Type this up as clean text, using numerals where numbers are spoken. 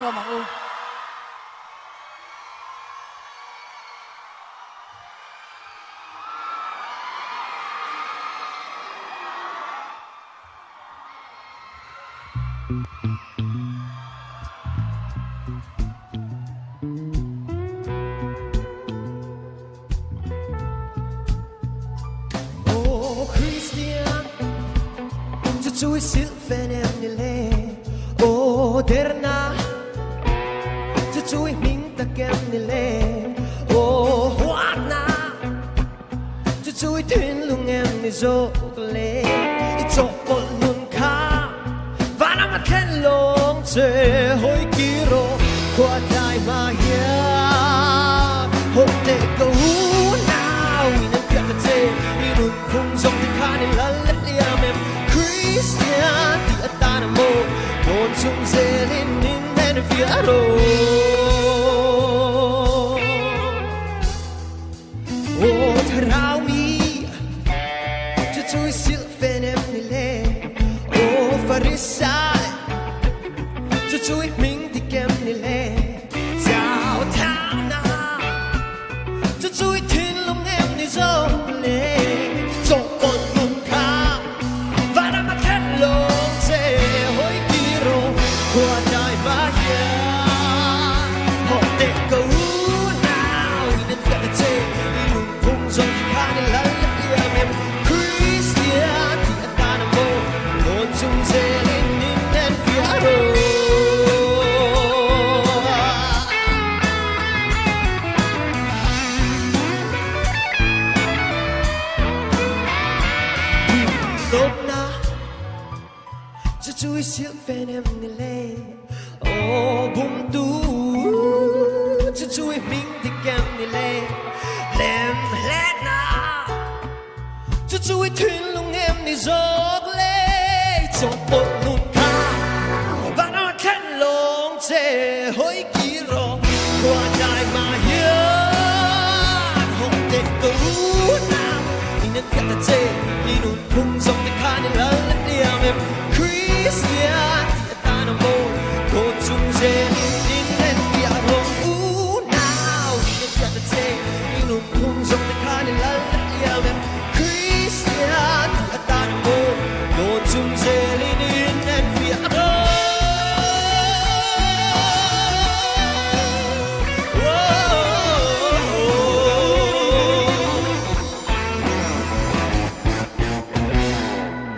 Ngô Mộng Ương. Chui silfen em nile o derna chui ming ta kem nile o hoana chui tin lung em ni zo le it's all pol nun kha và năm mắt khen long che hoi kiro qua dai ma ya hoi te go now in a kat te in khung dòng thì kha ni la la ya mem Christian di atanamo con chung zelin in den fiaro o tharau mi chui sil fenem nile o farisai chui ming di kem nile sao thao na chui tin lung em ni zo le zo con lung kha và năm mắt khen long che hoi kiro qua dai ba ya họ te go now in the te in khung dòng kha ni la la em Christian di atanamo con chung zelin in den fiaro chui siêu fan em nile oh bum tu chui mình thì kem nile lem let na chui thuyền lung em ni gió lê cho một nụ ca và nó khét lòng che hoi kiro qua dài mà hiền hồng tê cứu nam in những cái ta che in un khung dòng thì khá nên lớn lên em Christian di atanamo con chung zelin in den fiaro now in the te in un khung dòng thì khá nên lớn lên em Christian di atanamo con chung zelin in den fiaro